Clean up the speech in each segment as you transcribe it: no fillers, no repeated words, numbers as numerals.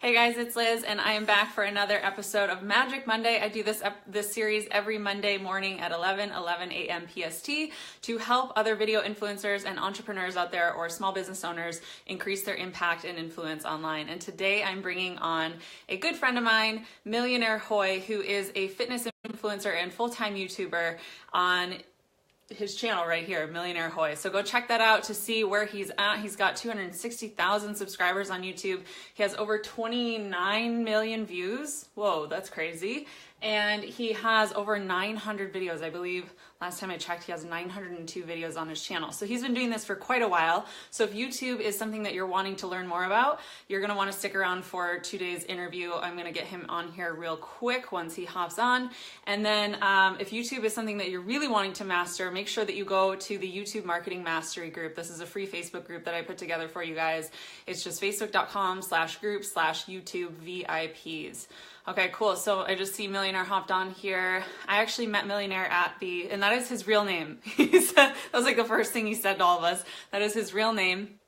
Hey guys, it's Liz, and I am back for another episode of Magic Monday. I do this series every Monday morning at 11 a.m. PST to help other video influencers and entrepreneurs out there or small business owners increase their impact and influence online. And today I'm bringing on a good friend of mine, Millionaire Hoy, who is a fitness influencer and full-time YouTuber on his channel right here, Millionaire Hoy. So go check that out to see where he's at. He's got 260,000 subscribers on YouTube. He has over 29 million views. Whoa, that's crazy. And he has over 900 videos. I believe last time I checked, he has 902 videos on his channel. So he's been doing this for quite a while. So if YouTube is something that you're wanting to learn more about, you're gonna wanna stick around for today's interview. I'm gonna get him on here real quick once he hops on. And then if YouTube is something that you're really wanting to master, make sure that you go to the YouTube Marketing Mastery group. This is a free Facebook group that I put together for you guys. It's just facebook.com/group/YouTube VIPs. Okay, cool. So I just see Millionaire hopped on here. I actually met Millionaire and that is his real name. That was like the first thing he said to all of us. That is his real name.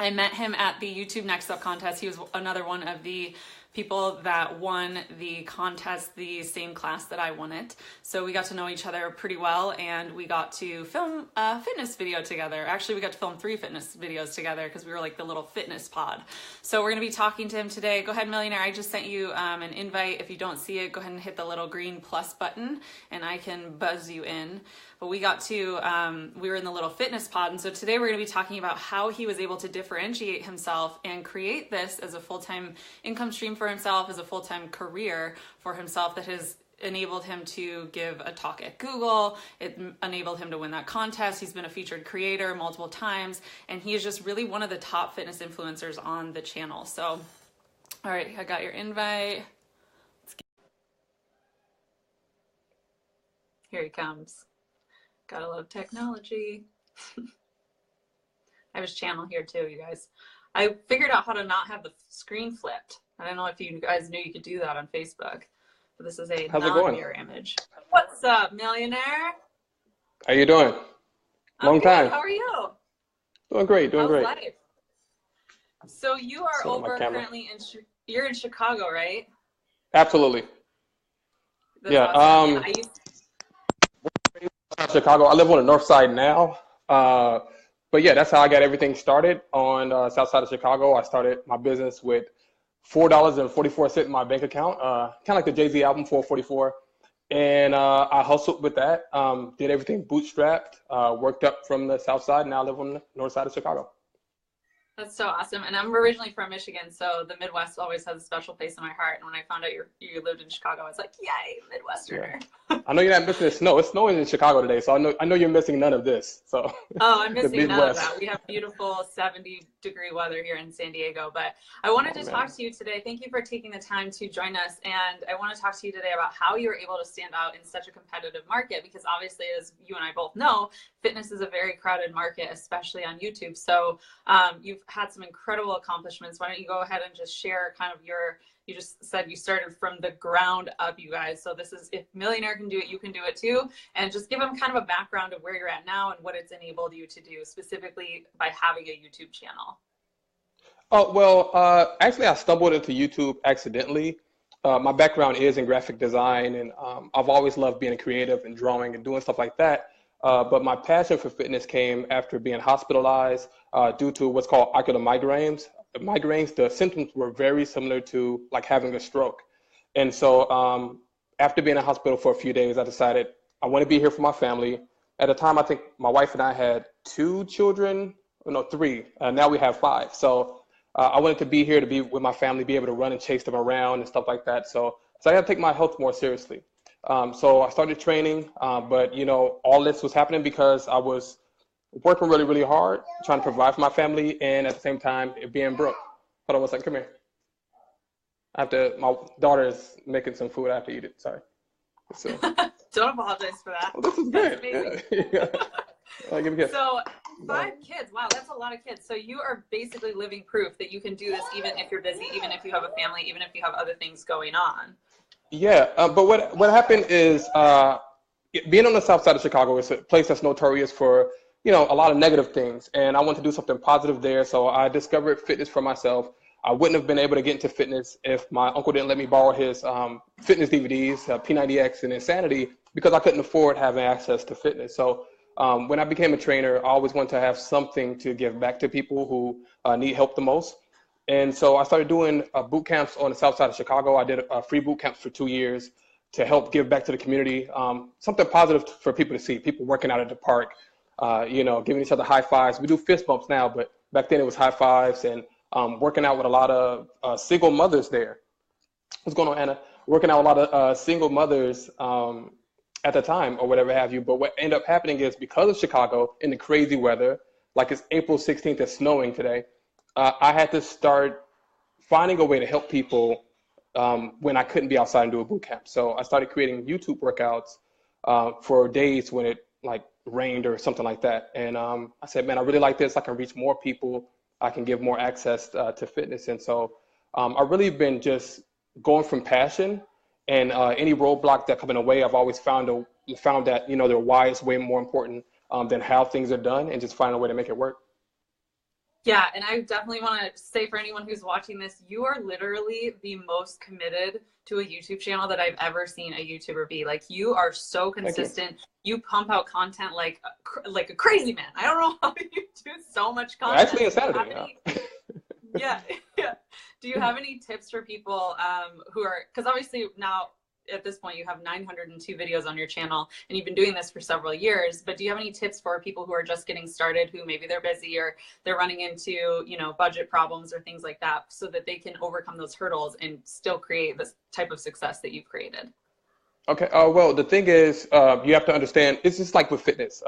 I met him at the YouTube Next Up contest. He was another one of the people that won the contest, the same class that I won it. So we got to know each other pretty well, and we got to film a fitness video together. Actually, we got to film 3 fitness videos together because we were like the little fitness pod. So we're gonna be talking to him today. Go ahead, Millionaire. I just sent you an invite. If you don't see it, go ahead and hit the little green plus button and I can buzz you in. But we got to, we were in the little fitness pod. And so today we're gonna be talking about how he was able to differentiate himself and create this as a full-time income stream for himself, as a full-time career for himself that has enabled him to give a talk at Google. It enabled him to win that contest. He's been a featured creator multiple times, and he is just really one of the top fitness influencers on the channel. So, all right, I got your invite. Here he comes. Gotta love technology. I have his channel here too, you guys. I figured out how to not have the screen flipped. I don't know if you guys knew you could do that on Facebook, but this is a non-mirror image. What's up, Millionaire? How you doing? Long time. How are you? Doing great, doing great. Life? So you are over currently you're in Chicago, right? Absolutely. That's yeah. Awesome. Chicago. I live on the north side now. But yeah, that's how I got everything started on south side of Chicago. I started my business with $4.44 in my bank account, kind of like the Jay-Z album, 444. And I hustled with that, did everything bootstrapped, worked up from the south side, and now I live on the north side of Chicago. That's so awesome. And I'm originally from Michigan, so the Midwest always has a special place in my heart. And when I found out you lived in Chicago, I was like, yay, Midwesterner. Yeah. I know you're not missing the snow. It's snowing in Chicago today, so I know you're missing none of this. So oh, I'm missing none of that. We have beautiful 70-degree weather here in San Diego. But I wanted to talk to you today. Thank you for taking the time to join us. And I want to talk to you today about how you were able to stand out in such a competitive market, because obviously, as you and I both know, fitness is a very crowded market, especially on YouTube. So you've had some incredible accomplishments. Why don't you go ahead and just share kind of you just said you started from the ground up, you guys. So this is, if Millionaire can do it, you can do it too. And just give them kind of a background of where you're at now and what it's enabled you to do, specifically by having a YouTube channel. Oh, well, actually I stumbled into YouTube accidentally. My background is in graphic design, and I've always loved being creative and drawing and doing stuff like that. But my passion for fitness came after being hospitalized due to what's called ocular migraines. The migraines, the symptoms were very similar to like having a stroke. And so after being in hospital for a few days, I decided I want to be here for my family. At the time, I think my wife and I had 2 children, no, 3. Now we have 5. So I wanted to be here to be with my family, be able to run and chase them around and stuff like that. So I had to take my health more seriously. So I started training, but you know, all this was happening because I was working really, really hard, trying to provide for my family, and at the same time, being broke. Hold on one second, come here. My daughter is making some food, I have to eat it, sorry. So, don't apologize for that. Oh, this is great. Yeah. Give me a kiss. So 5 kids, wow, that's a lot of kids. So you are basically living proof that you can do this even if you're busy, even if you have a family, even if you have other things going on. Yeah, but what happened is being on the south side of Chicago is a place that's notorious for, you know, a lot of negative things, and I want to do something positive there. So I discovered fitness for myself. I wouldn't have been able to get into fitness if my uncle didn't let me borrow his fitness DVDs, P90X and Insanity, because I couldn't afford having access to fitness. So when I became a trainer, I always wanted to have something to give back to people who need help the most. And so I started doing boot camps on the south side of Chicago. I did free boot camps for 2 years to help give back to the community, something positive for people to see, people working out at the park, giving each other high fives. We do fist bumps now, but back then it was high fives, and working out with a lot of single mothers there. What's going on, Anna? Working out with a lot of single mothers at the time or whatever have you. But what ended up happening is, because of Chicago in the crazy weather, like it's April 16th, it's snowing today, I had to start finding a way to help people when I couldn't be outside and do a boot camp. So I started creating YouTube workouts for days when it like rained or something like that. And I said, man, I really like this. I can reach more people. I can give more access to fitness. And so I've really been just going from passion, and any roadblock that come in the way, I've always found that, their why is way more important than how things are done, and just find a way to make it work. Yeah, and I definitely want to say, for anyone who's watching this, you are literally the most committed to a YouTube channel that I've ever seen a YouTuber be. Like, you are so consistent. You pump out content like a crazy man. I don't know how you do so much content. Actually, it's Saturday. Yeah. Do you have any tips for people who are, because obviously now at this point you have 902 videos on your channel and you've been doing this for several years, but do you have any tips for people who are just getting started, who maybe they're busy or they're running into, budget problems or things like that, so that they can overcome those hurdles and still create this type of success that you've created? Okay. Well, the thing is, you have to understand, it's just like with fitness.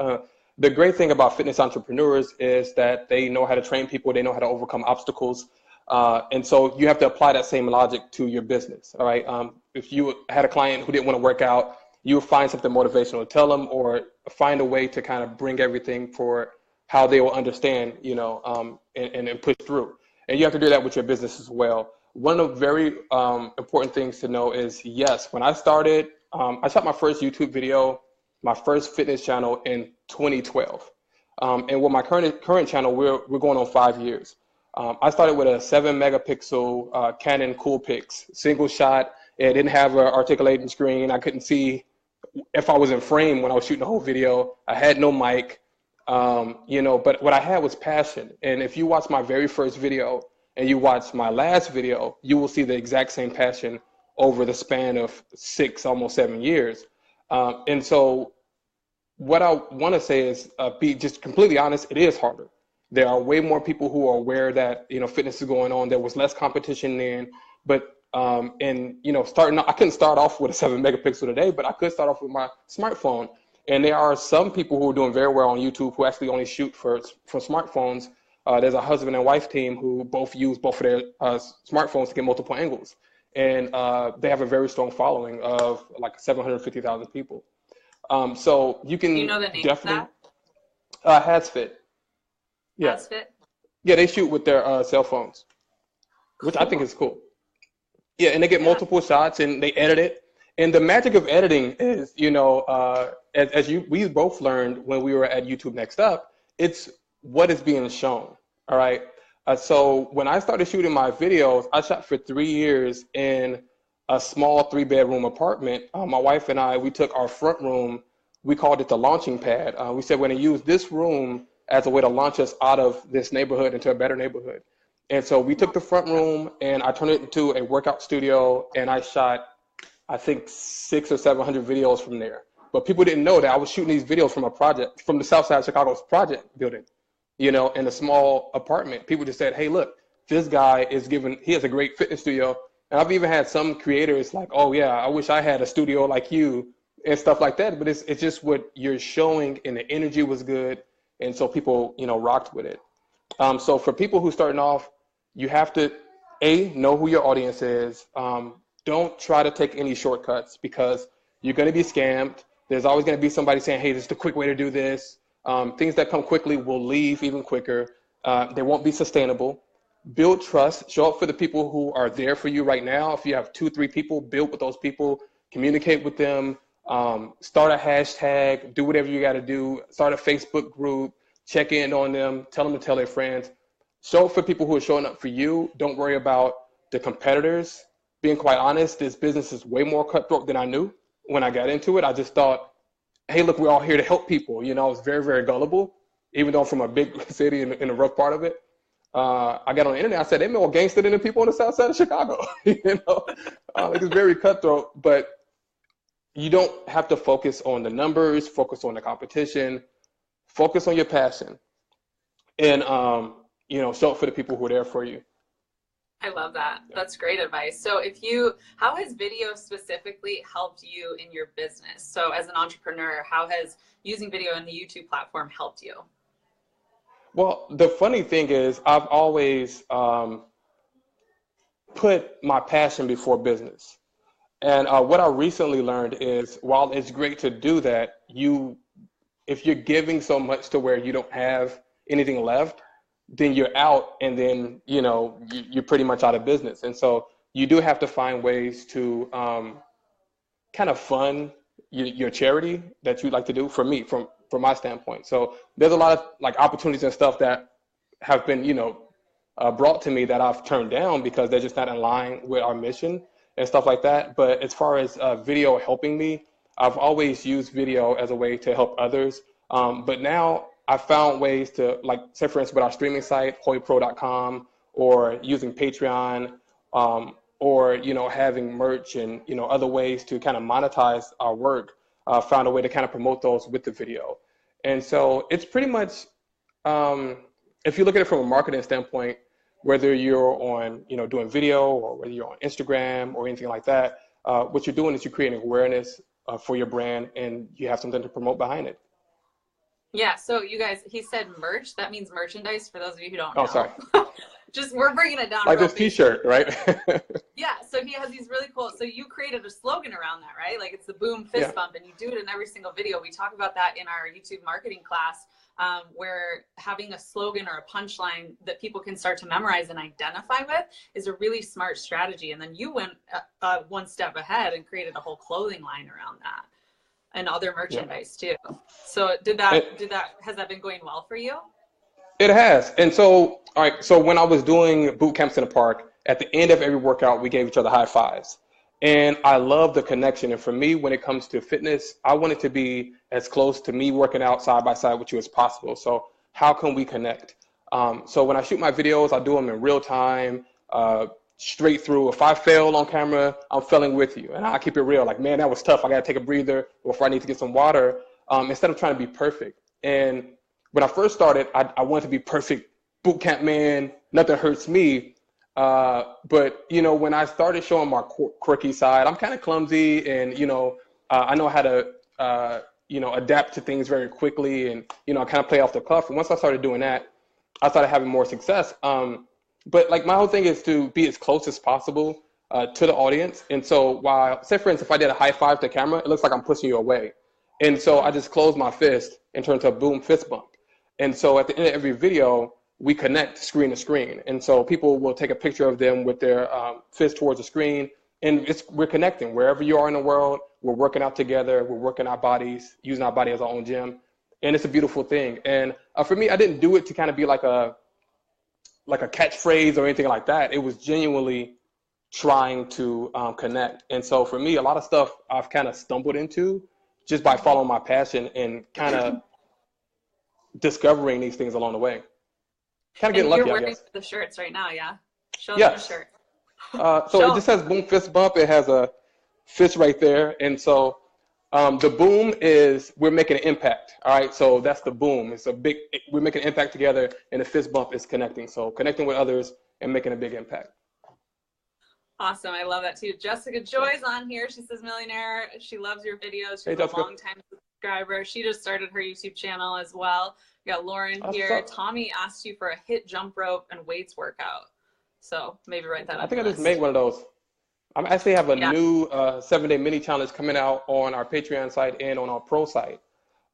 The great thing about fitness entrepreneurs is that they know how to train people. They know how to overcome obstacles. And so you have to apply that same logic to your business. All right. If you had a client who didn't want to work out, you would find something motivational to tell them, or find a way to kind of bring everything for how they will understand, and push through. And you have to do that with your business as well. One of the very important things to know is, yes, when I started, I shot my first YouTube video, my first fitness channel in 2012. And with my current channel, we're going on 5 years. I started with a 7 megapixel Canon Coolpix single shot. It didn't have an articulating screen. I couldn't see if I was in frame when I was shooting the whole video. I had no mic, but what I had was passion. And if you watch my very first video and you watch my last video, you will see the exact same passion over the span of 6, almost 7 years. And so what I want to say is, be just completely honest, it is harder. There are way more people who are aware that, fitness is going on. There was less competition then, but, I couldn't start off with a 7 megapixel today, but I could start off with my smartphone. And there are some people who are doing very well on YouTube who actually only shoot for smartphones. There's a husband and wife team who both use both of their smartphones to get multiple angles. And they have a very strong following of like 750,000 people. So you can the name definitely, of that? HasFit. Yeah. HasFit? Yeah, they shoot with their cell phones, which I think is cool. Yeah, and they get multiple shots and they edit it. And the magic of editing is, as we both learned when we were at YouTube Next Up, it's what is being shown. All right. So when I started shooting my videos, I shot for 3 years in a small 3-bedroom apartment. My wife and I, we took our front room, we called it the launching pad. We said we're going to use this room as a way to launch us out of this neighborhood into a better neighborhood. And so we took the front room and I turned it into a workout studio, and I shot, I think, 600 or 700 videos from there. But people didn't know that I was shooting these videos from a project, from the south side of Chicago's project building, in a small apartment. People just said, hey, look, this guy he has a great fitness studio. And I've even had some creators like, oh yeah, I wish I had a studio like you and stuff like that. But it's just what you're showing, and the energy was good. And so people, rocked with it. So for people who starting off, you have to, know who your audience is. Don't try to take any shortcuts, because you're going to be scammed. There's always going to be somebody saying, hey, this is the quick way to do this. Things that come quickly will leave even quicker. They won't be sustainable. Build trust. Show up for the people who are there for you right now. If you have 2, 3 people, build with those people. Communicate with them. Start a hashtag. Do whatever you got to do. Start a Facebook group. Check in on them. Tell them to tell their friends. Show up for people who are showing up for you. Don't worry about the competitors. Being quite honest, this business is way more cutthroat than I knew when I got into it. I just thought, hey, look, we're all here to help people. You know, I was very, very gullible, even though I'm from a big city in the rough part of it. I got on the internet. I said, they more gangster than the people on the south side of Chicago. You know, it's very cutthroat, but you don't have to focus on the numbers, focus on the competition, focus on your passion, and, you know, show up for the people who are there for you. I love that. Yeah. That's great advice. So how has video specifically helped you in your business? So as an entrepreneur, how has using video in the YouTube platform helped you? Well, the funny thing is I've always put my passion before business. And what I recently learned is while it's great to do that, if you're giving so much to where you don't have anything left, then you're out, and then, you know, you're pretty much out of business. And so you do have to find ways to kind of fund your charity that you like to do. For me, from my standpoint. So there's a lot of like opportunities and stuff that have been, you know, brought to me that I've turned down because they're just not in line with our mission and stuff like that. But as far as video helping me, I've always used video as a way to help others. But now I found ways to, like, say for instance, with our streaming site, hoypro.com, or using Patreon, or, you know, having merch and, you know, other ways to kind of monetize our work, found a way to kind of promote those with the video. And so it's pretty much, if you look at it from a marketing standpoint, whether you're on, you know, doing video or whether you're on Instagram or anything like that, what you're doing is you're creating awareness for your brand, and you have something to promote behind it. Yeah, so you guys, he said merch. That means merchandise for those of you who don't know. Oh, sorry. Just, we're bringing it down. Like this t-shirt, right? Yeah, so he has these really cool, so you created a slogan around that, right? Like it's the boom fist bump, and you do it in every single video. We talk about that in our YouTube marketing class, where having a slogan or a punchline that people can start to memorize and identify with is a really smart strategy. And then you went one step ahead and created a whole clothing line around that, and other merchandise too. So has that been going well for you? It has. And so, all right, so when I was doing boot camps in the park, at the end of every workout, we gave each other high fives. And I love the connection. And for me, when it comes to fitness, I want it to be as close to me working out side by side with you as possible. So how can we connect? So when I shoot my videos, I do them in real time, straight through. If I fail on camera, I'm failing with you. And I keep it real. Like, man, that was tough. I got to take a breather before I need to get some water, instead of trying to be perfect. And when I first started, I wanted to be perfect boot camp man. Nothing hurts me. But, you know, when I started showing my quirky side, I'm kind of clumsy, and, you know, I know how to, you know, adapt to things very quickly, and, you know, I kind of play off the cuff. And once I started doing that, I started having more success. But like my whole thing is to be as close as possible to the audience. And so while, say for instance, if I did a high five to camera, it looks like I'm pushing you away. And so I just close my fist and turn to a boom fist bump. And so at the end of every video, we connect screen to screen. And so people will take a picture of them with their fist towards the screen. And we're connecting wherever you are in the world. We're working out together. We're working our bodies, using our body as our own gym. And it's a beautiful thing. And for me, I didn't do it to kind of be like a catchphrase or anything like that. It was genuinely trying to connect. And so for me, a lot of stuff I've kind of stumbled into just by following my passion and kind of discovering these things along the way. Kind of getting lucky, I guess. You're wearing the shirts right now, yeah? Show them the shirt. So it just says boom fist bump. It has a fist right there. And so the boom is we're making an impact. All right. So that's the boom. We're making an impact together, and the fist bump is connecting. So connecting with others and making a big impact. Awesome. I love that too. Jessica Joy's on here. She says, Millionaire. She loves your videos. She's a long-time subscriber. She just started her YouTube channel as well. We got Lauren here. Tommy asked you for a HIIT jump rope and weights workout. So maybe write that up. I think I just made one of those. I actually have a new 7-day mini challenge coming out on our Patreon site and on our pro site.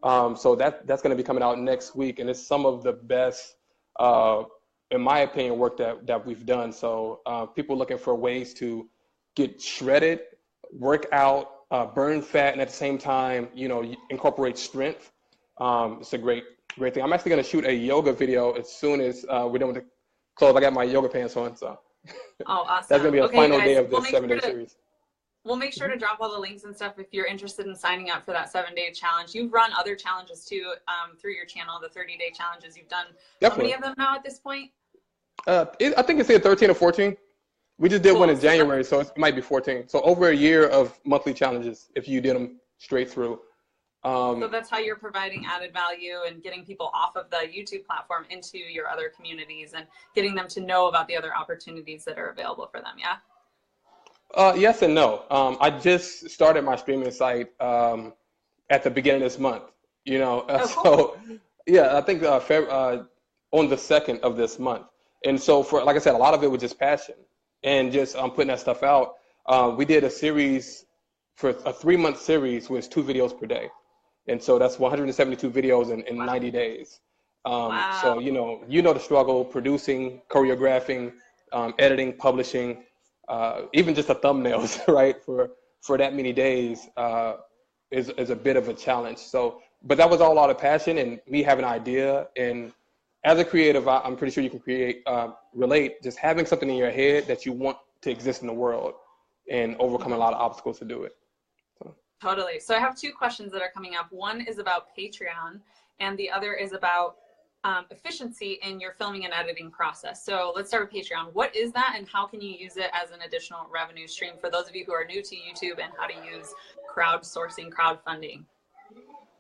So that's going to be coming out next week. And it's some of the best, in my opinion, work that we've done. So people looking for ways to get shredded, work out, burn fat, and at the same time, you know, incorporate strength. It's a great thing. I'm actually going to shoot a yoga video as soon as we're done with clothes. I got my yoga pants on, so Oh, that's awesome. gonna be the Okay, final day guys, of this 7-day series. we'll make sure to drop all the links and stuff if you're interested in signing up for that 7-day challenge. You've run other challenges too through your channel, the 30-day challenges. You've done Definitely. how many of them now at this point? I think it's either 13 or 14. We just did Cool. one in January, so it might be 14. So over a year of monthly challenges if you did them straight through. So that's how you're providing added value and getting people off of the YouTube platform into your other communities and getting them to know about the other opportunities that are available for them, yeah? Yes and no. I just started my streaming site at the beginning of this month. Cool. So yeah, I think on the 2nd of this month. And so for, like I said, a lot of it was just passion and just putting that stuff out. We did a series for a 3-month series with 2 videos per day. And so that's 172 videos in Wow. 90 days. Wow. So, you know the struggle, producing, choreographing, editing, publishing, even just the thumbnails, right? For that many days is a bit of a challenge. So, but that was all out of passion and me having an idea. And as a creative, I'm pretty sure you can relate, just having something in your head that you want to exist in the world and overcome a lot of obstacles to do it. Totally. So I have 2 questions that are coming up. One is about Patreon and the other is about efficiency in your filming and editing process. So let's start with Patreon. What is that and how can you use it as an additional revenue stream for those of you who are new to YouTube and how to use crowdsourcing, crowdfunding?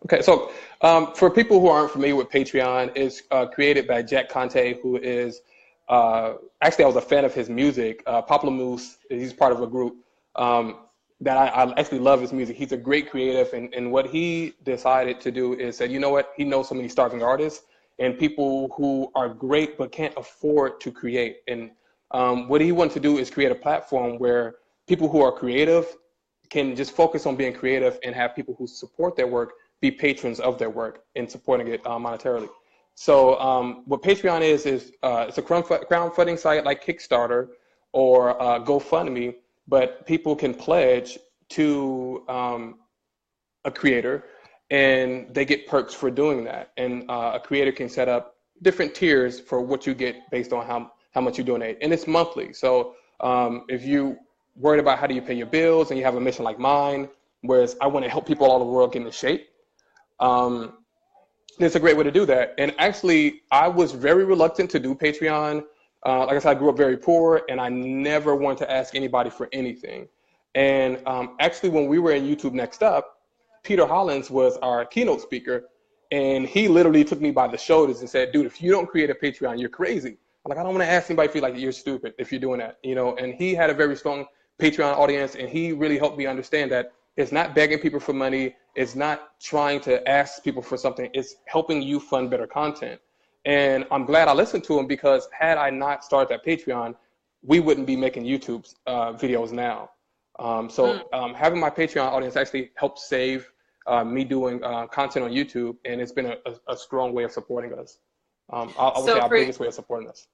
Okay, so for people who aren't familiar with Patreon, it's created by Jack Conte, who is, actually I was a fan of his music. Papa Moose, he's part of a group that I actually love his music. He's a great creative, and what he decided to do is said, you know what, he knows so many starving artists and people who are great but can't afford to create. And what he wanted to do is create a platform where people who are creative can just focus on being creative and have people who support their work be patrons of their work and supporting it monetarily. So what Patreon is it's a crowdfunding site like Kickstarter or GoFundMe, but people can pledge to a creator and they get perks for doing that. And a creator can set up different tiers for what you get based on how much you donate. And it's monthly. So if you worried about how do you pay your bills and you have a mission like mine, whereas I want to help people all over the world get into shape, it's a great way to do that. And actually, I was very reluctant to do Patreon. Like I said, I grew up very poor and I never wanted to ask anybody for anything. And actually, when we were in YouTube Next Up, Peter Hollins was our keynote speaker. And he literally took me by the shoulders and said, dude, if you don't create a Patreon, you're crazy. I'm like, I don't want to ask anybody if you're like, you're stupid if you're doing that, and he had a very strong Patreon audience. And he really helped me understand that it's not begging people for money. It's not trying to ask people for something. It's helping you fund better content. And I'm glad I listened to him because had I not started that Patreon, we wouldn't be making YouTube videos now. Having my Patreon audience actually helped save me doing content on YouTube. And it's been a strong way of supporting us. I would say our biggest way of supporting us.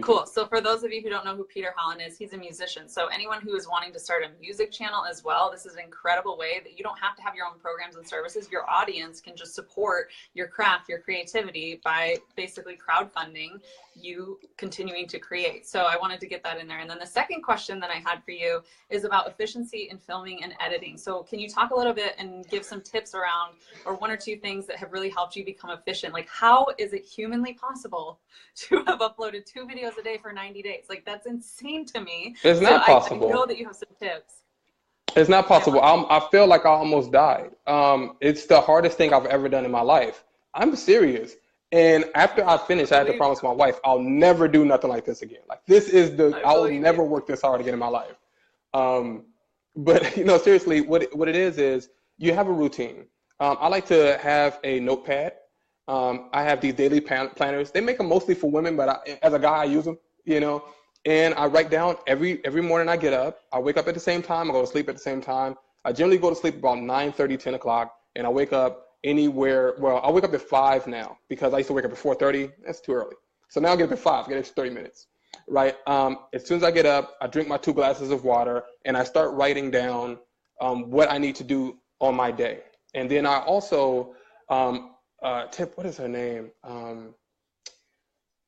Cool. So for those of you who don't know who Peter Holland is, he's a musician. So anyone who is wanting to start a music channel as well, this is an incredible way that you don't have to have your own programs and services. Your audience can just support your craft, your creativity by basically crowdfunding you continuing to create. So I wanted to get that in there. And then the second question that I had for you is about efficiency in filming and editing. So can you talk a little bit and give some tips around, or 1 or 2 things that have really helped you become efficient? Like, how is it humanly possible to have uploaded 2 videos a day for 90 days? Like, that's insane to me. It's not possible. I know that you have some tips. It's not possible. I feel like I almost died. It's the hardest thing I've ever done in my life. I'm serious. And after I finished, I had to promise my wife, I'll never do nothing like this again. Like, this is I'll never work this hard again in my life. But seriously, what it is you have a routine. I like to have a notepad. I have these daily planners. They make them mostly for women, but as a guy, I use them, and I write down every morning I get up. I wake up at the same time. I go to sleep at the same time. I generally go to sleep about 9:30, 10 o'clock, and I wake up anywhere. Well, I wake up at 5 now because I used to wake up at 4:30. That's too early. So now I get up at 5, get extra 30 minutes, right? As soon as I get up, I drink my 2 glasses of water and I start writing down what I need to do on my day. And then I also, what is her name?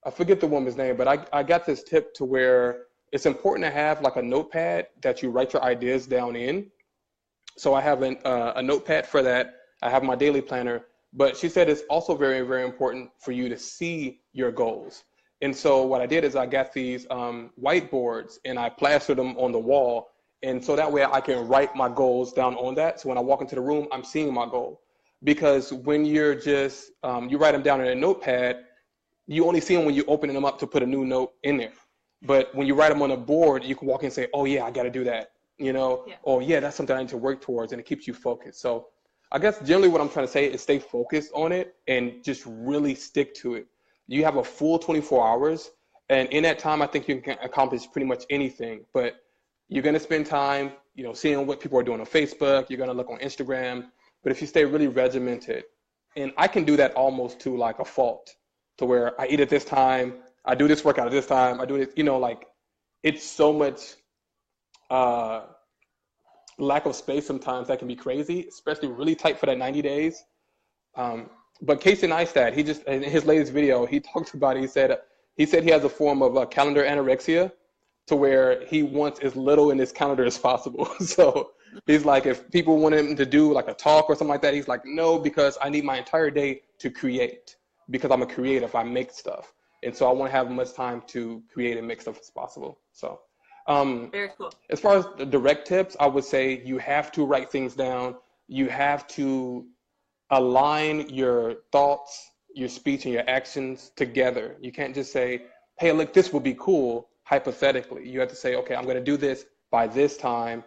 I forget the woman's name, but I got this tip to where it's important to have like a notepad that you write your ideas down in. So I have a notepad for that. I have my daily planner, but she said it's also very, very important for you to see your goals. And so what I did is I got these whiteboards and I plastered them on the wall. And so that way I can write my goals down on that. So when I walk into the room, I'm seeing my goal. Because when you're just, you write them down in a notepad, you only see them when you're opening them up to put a new note in there. But when you write them on a board, you can walk in and say, oh yeah, I got to do that. Or yeah, that's something I need to work towards, and it keeps you focused. So I guess generally what I'm trying to say is stay focused on it and just really stick to it. You have a full 24 hours, and in that time, I think you can accomplish pretty much anything. But you're going to spend time, seeing what people are doing on Facebook. You're going to look on Instagram. But if you stay really regimented, and I can do that almost to like a fault, to where I eat at this time, I do this workout at this time, I do it, like it's so much lack of space sometimes that can be crazy, especially really tight for that 90 days. But Casey Neistat, he just, in his latest video, he talked about it. He said he has a form of calendar anorexia, to where he wants as little in his calendar as possible. So he's like, if people want him to do like a talk or something like that, he's like, no, because I need my entire day to create, because I'm a creative, I make stuff. And so I want to have as much time to create and make stuff as possible. So very cool. As far as the direct tips, I would say you have to write things down. You have to align your thoughts, your speech, and your actions together. You can't just say, hey, look, this would be cool, hypothetically. You have to say, okay, I'm going to do this by this time.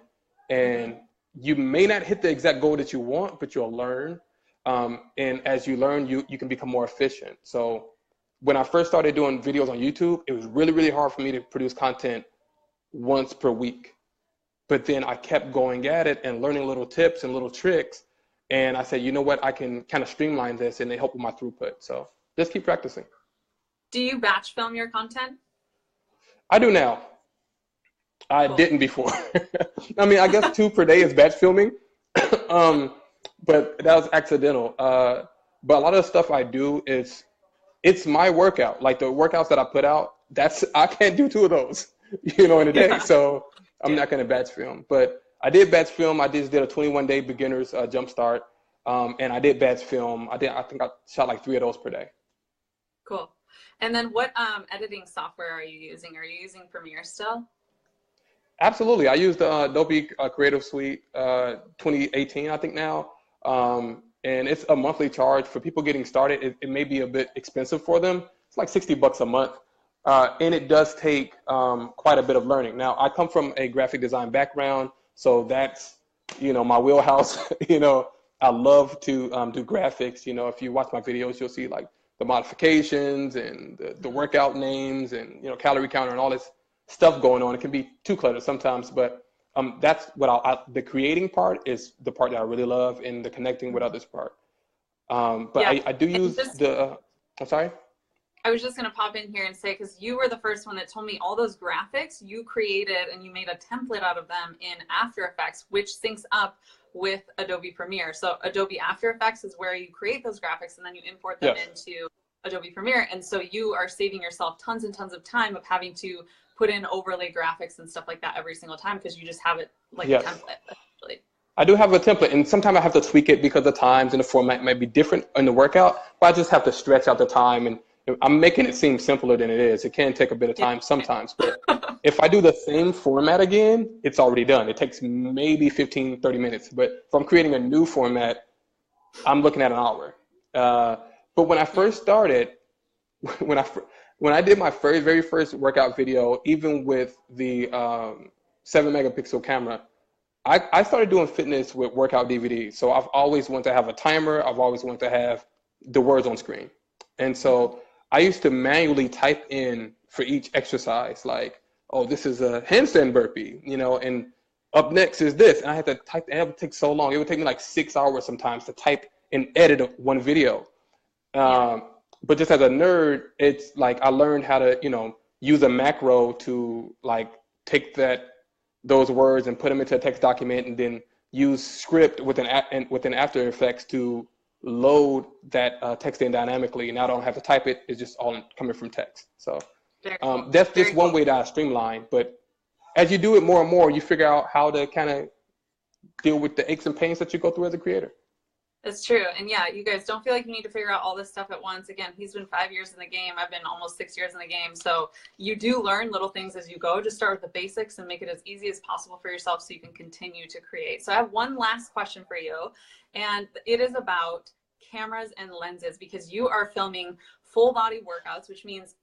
And you may not hit the exact goal that you want, but you'll learn. And as you learn, you can become more efficient. So when I first started doing videos on YouTube, it was really, really hard for me to produce content once per week. But then I kept going at it and learning little tips and little tricks. And I said, you know what, I can kind of streamline this and it helped with my throughput. So just keep practicing. Do you batch film your content? I do now. I didn't before. I mean, I guess 2 per day is batch filming. But that was accidental. But a lot of the stuff I do it's my workout. Like the workouts that I put out, I can't do 2 of those, in a day. So I'm not going to batch film. But I did batch film. I just did a 21-day beginner's jumpstart. And I did batch film. I think I shot like 3 of those per day. Cool. And then what editing software are you using? Are you using Premiere still? Absolutely. I used Adobe Creative Suite 2018, I think now. And it's a monthly charge. For people getting started, it may be a bit expensive for them. It's like $60 a month. And it does take quite a bit of learning. Now, I come from a graphic design background, so that's, my wheelhouse. I love to do graphics. If you watch my videos, you'll see like the modifications and the workout names and, calorie counter and all this stuff going on. It can be too cluttered sometimes, but that's what the creating part is the part that I really love, and the connecting with others part. But yeah. I do use I'm sorry? I was just going to pop in here and say, because you were the first one that told me all those graphics you created and you made a template out of them in After Effects, which syncs up with Adobe Premiere. So Adobe After Effects is where you create those graphics and then you import them into Adobe Premiere. And so you are saving yourself tons and tons of time of having to put in overlay graphics and stuff like that every single time, because you just have it like a template, essentially. I do have a template, and sometimes I have to tweak it because the times and the format might be different in the workout, but I just have to stretch out the time, and I'm making it seem simpler than it is. It can take a bit of time sometimes, but if I do the same format again, it's already done. It takes maybe 15, 30 minutes, but if I'm creating a new format, I'm looking at an hour. But when I first started, when I did my very first workout video, even with the 7-megapixel camera, I started doing fitness with workout DVDs. So I've always wanted to have a timer. I've always wanted to have the words on screen. And so I used to manually type in for each exercise, like, oh, this is a handstand burpee, and up next is this. And I had to type, and it would take so long. It would take me like 6 hours sometimes to type and edit one video. But just as a nerd, it's like I learned how to, use a macro to like take those words and put them into a text document, and then use script within After Effects to load that text in dynamically, and I don't have to type it. It's just all coming from text. So Cool. that's Very just one cool. way that I streamline. But as you do it more and more, you figure out how to kind of deal with the aches and pains that you go through as a creator. It's true. And yeah, you guys don't feel like you need to figure out all this stuff at once. Again, he's been 5 years in the game. I've been almost 6 years in the game. So you do learn little things as you go. Just start with the basics and make it as easy as possible for yourself so you can continue to create. So I have one last question for you, and it is about cameras and lenses, because you are filming full body workouts, which means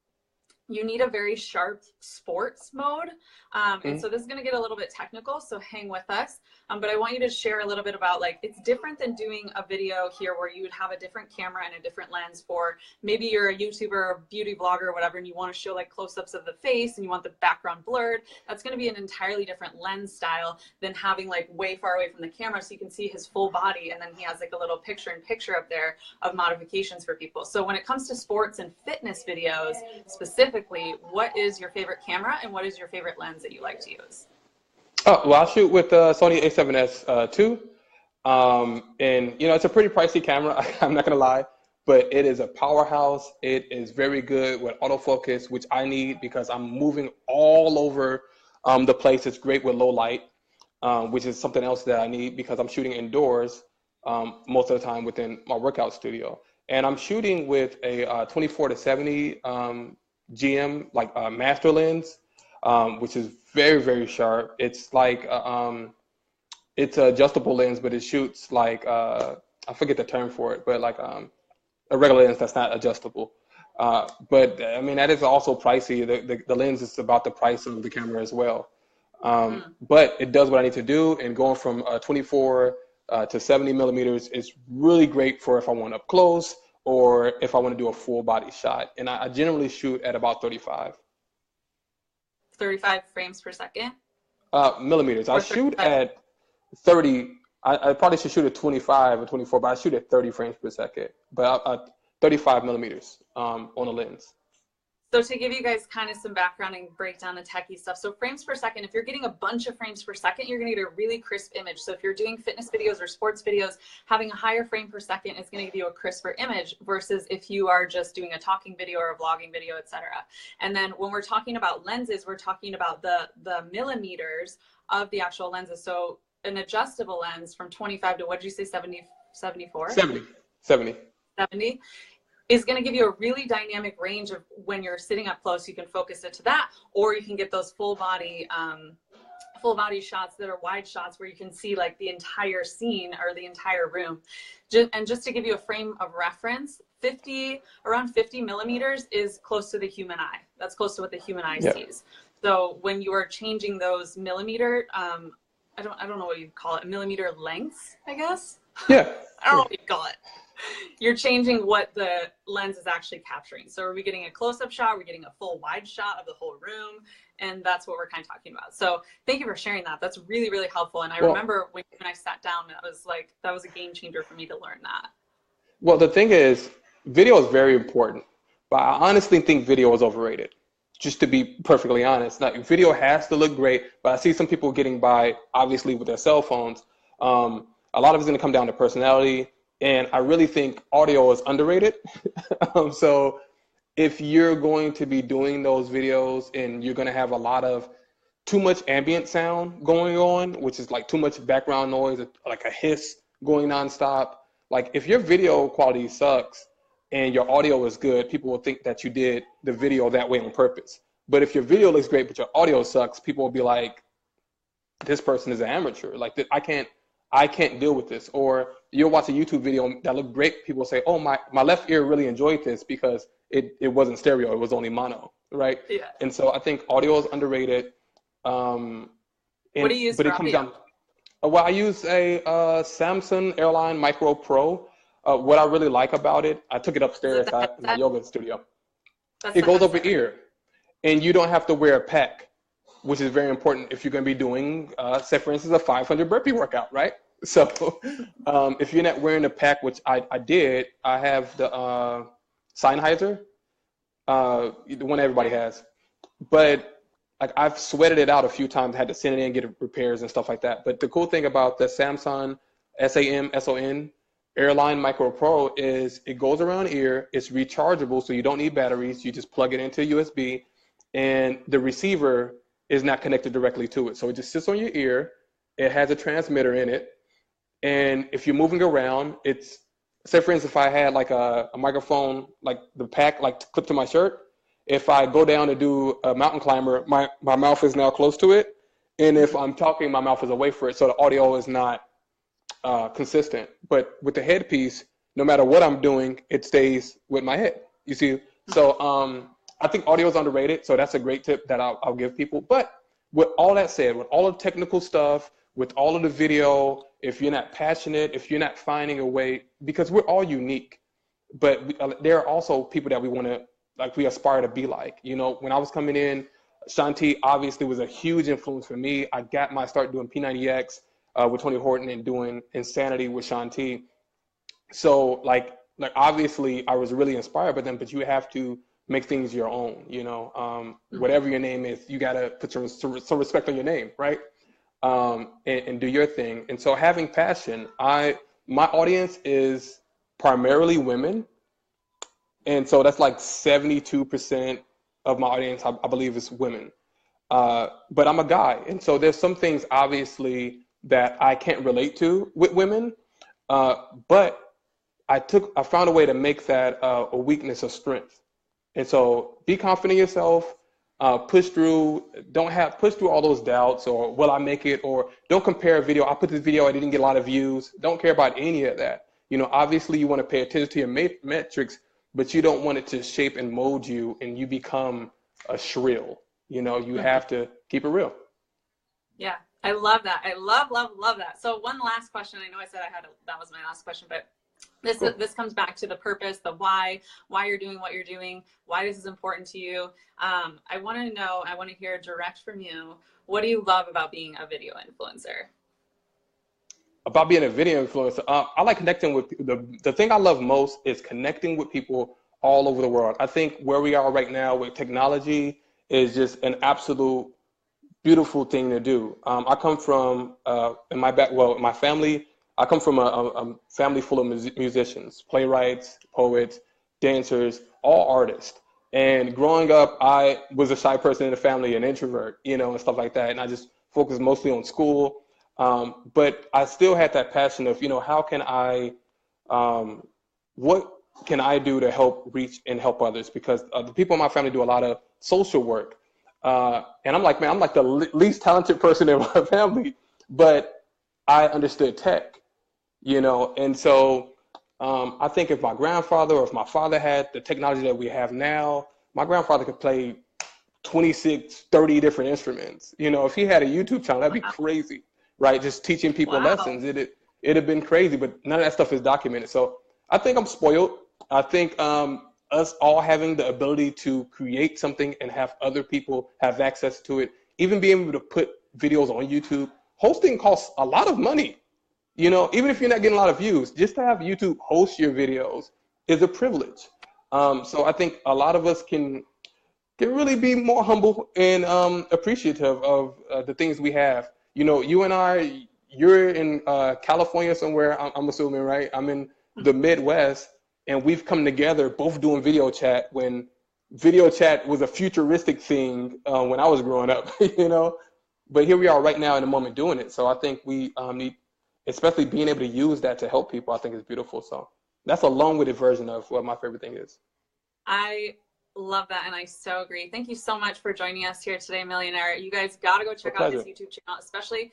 you need a very sharp sports mode. And so this is going to get a little bit technical, so hang with us. But I want you to share a little bit about, like, it's different than doing a video here where you would have a different camera and a different lens for, maybe you're a YouTuber or beauty vlogger or whatever, and you want to show like close-ups of the face and you want the background blurred. That's going to be an entirely different lens style than having like way far away from the camera so you can see his full body, and then he has like a little picture-in-picture up there of modifications for people. So when it comes to sports and fitness videos specifically, what is your favorite camera and what is your favorite lens that you like to use? Oh, well, I shoot with Sony A7S II. And, you know, it's a pretty pricey camera, I'm not going to lie, but it is a powerhouse. It is very good with autofocus, which I need because I'm moving all over the place. It's great with low light, which is something else that I need because I'm shooting indoors most of the time within my workout studio. And I'm shooting with a 24-70 GM, like master lens, which is very, very sharp. It's like, it's an adjustable lens, but it shoots like, I forget the term for it, but like a regular lens that's not adjustable. But I mean, that is also pricey. The lens is about the price of the camera as well. But it does what I need to do, and going from 24 to 70 millimeters is really great for if I want up close or if I want to do a full body shot. And I generally shoot at about 35. 35 frames per second? Millimeters. I shoot at 30. I probably should shoot at 25 or 24, but I shoot at 30 frames per second. But 35 millimeters on a lens. So to give you guys kind of some background and break down the techie stuff. So frames per second, if you're getting a bunch of frames per second, you're going to get a really crisp image. So if you're doing fitness videos or sports videos, having a higher frame per second is going to give you a crisper image versus if you are just doing a talking video or a vlogging video, etc. And then when we're talking about lenses, we're talking about the millimeters of the actual lenses. So an adjustable lens from 25 to, what did you say, 70, 74? 70. 70 is going to give you a really dynamic range of when you're sitting up close, you can focus it to that, or you can get those full body shots that are wide shots where you can see like the entire scene or the entire room. And just to give you a frame of reference, around 50 millimeters is close to the human eye. That's close to what the human eye sees. So when you are changing those millimeter, I don't know what you'd call it, millimeter lengths, I guess? Yeah. I don't know what you'd call it. You're changing what the lens is actually capturing. So are we getting a close-up shot? Are we getting a full wide shot of the whole room? And that's what we're kind of talking about. So thank you for sharing that. That's really, really helpful. And I remember when I sat down, that was a game changer for me to learn that. Well, the thing is, video is very important, but I honestly think video is overrated. Just to be perfectly honest, like, video has to look great, but I see some people getting by, obviously, with their cell phones. A lot of it's going to come down to personality. And I really think audio is underrated. So if you're going to be doing those videos and you're going to have a lot of too much ambient sound going on, which is like too much background noise, like a hiss going nonstop, like if your video quality sucks and your audio is good, people will think that you did the video that way on purpose. But if your video looks great, but your audio sucks, people will be like, this person is an amateur. Like, I can't deal with this. Or you'll watch a YouTube video that looked great. People say, oh, my left ear really enjoyed this because it wasn't stereo. It was only mono, right? Yeah. And so I think audio is underrated. What do you use for audio? Well, I use a Samsung Airline Micro Pro. What I really like about it, I took it upstairs in my yoga studio. It goes over ear. And you don't have to wear a pack, which is very important if you're going to be doing, say, for instance, a 500 burpee workout, right? So if you're not wearing a pack, which I did, I have the Sennheiser, the one everybody has. But like, I've sweated it out a few times, had to send it in, get repairs and stuff like that. But the cool thing about the Samsung SAM, SON, Airline Micro Pro is it goes around ear. It's rechargeable, so you don't need batteries. You just plug it into USB, and the receiver is not connected directly to it. So it just sits on your ear. It has a transmitter in it, and if you're moving around, it's, say for instance, if I had like a microphone, like the pack, like clipped to my shirt, if I go down to do a mountain climber, my mouth is now close to it. And if I'm talking, my mouth is away from it. So the audio is not consistent. But with the headpiece, no matter what I'm doing, it stays with my head. You see? So I think audio is underrated. So that's a great tip that I'll give people. But with all that said, with all the technical stuff, with all of the video, if you're not passionate, if you're not finding a way, because we're all unique, but there are also people that we want to, like, we aspire to be like. You know, when I was coming in, Shanti obviously was a huge influence for me. I got my start doing P90X with Tony Horton and doing Insanity with Shanti. So like obviously I was really inspired by them, but you have to make things your own, you know, whatever your name is, you got to put some respect on your name, right? And do your thing. And so having passion, my audience is primarily women. And so that's like 72% of my audience, I believe, is women. But I'm a guy. And so there's some things obviously that I can't relate to with women. But I found a way to make that a weakness a strength. And so be confident in yourself, push through all those doubts, or will I make it? Or don't compare a video. I put this video, I didn't get a lot of views. Don't care about any of that. You know, obviously you want to pay attention to your metrics, but you don't want it to shape and mold you and you become a shrill. You know, you have to keep it real. Yeah, I love that. I love that. So one last question. I know I said that was my last question, but this comes back to the purpose, the why you're doing what you're doing, why this is important to you. I want to hear direct from you. What do you love about being a video influencer? About being a video influencer, I like connecting with the thing I love most is connecting with people all over the world. I think where we are right now with technology is just an absolute beautiful thing to do. I come from my family. I come from a family full of musicians, playwrights, poets, dancers, all artists. And growing up, I was a shy person in the family, an introvert, you know, and stuff like that. And I just focused mostly on school. But I still had that passion of, you know, how can what can I do to help reach and help others? Because the people in my family do a lot of social work. And I'm like, man, I'm like the least talented person in my family, but I understood tech, you know? And so I think if my grandfather or if my father had the technology that we have now, my grandfather could play 26, 30 different instruments. You know, if he had a YouTube channel, that'd be crazy. Right, just teaching people lessons. It'd have been crazy, but none of that stuff is documented. So I think I'm spoiled. I think us all having the ability to create something and have other people have access to it, even being able to put videos on YouTube. Hosting costs a lot of money. You know, even if you're not getting a lot of views, just to have YouTube host your videos is a privilege. So I think a lot of us can really be more humble and appreciative of the things we have. You know, you and I, you're in California somewhere, I'm assuming, right? I'm in the Midwest, and we've come together both doing video chat when video chat was a futuristic thing when I was growing up, you know? But here we are right now in the moment doing it. So I think we need, especially being able to use that to help people, I think is beautiful. So that's a long-winded version of what my favorite thing is. I love that, and I so agree. Thank you so much for joining us here today, Millionaire. You guys got to go check out his YouTube channel, especially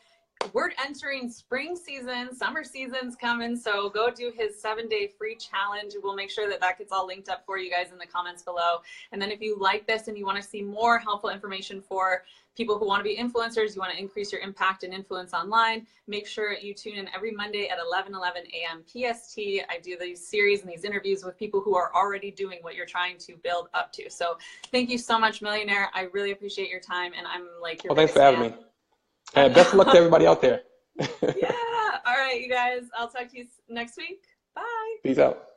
we're entering spring season, summer season's coming, so go do his 7-day free challenge. We'll make sure that gets all linked up for you guys in the comments below. And then if you like this and you want to see more helpful information for people who want to be influencers, you want to increase your impact and influence online, make sure you tune in every Monday at 11:11 a.m. PST. I do these series and these interviews with people who are already doing what you're trying to build up to. So thank you so much, Millionaire. I really appreciate your time, and I'm like your thanks for having me. Best of luck to everybody out there. Yeah. All right, you guys. I'll talk to you next week. Bye. Peace out.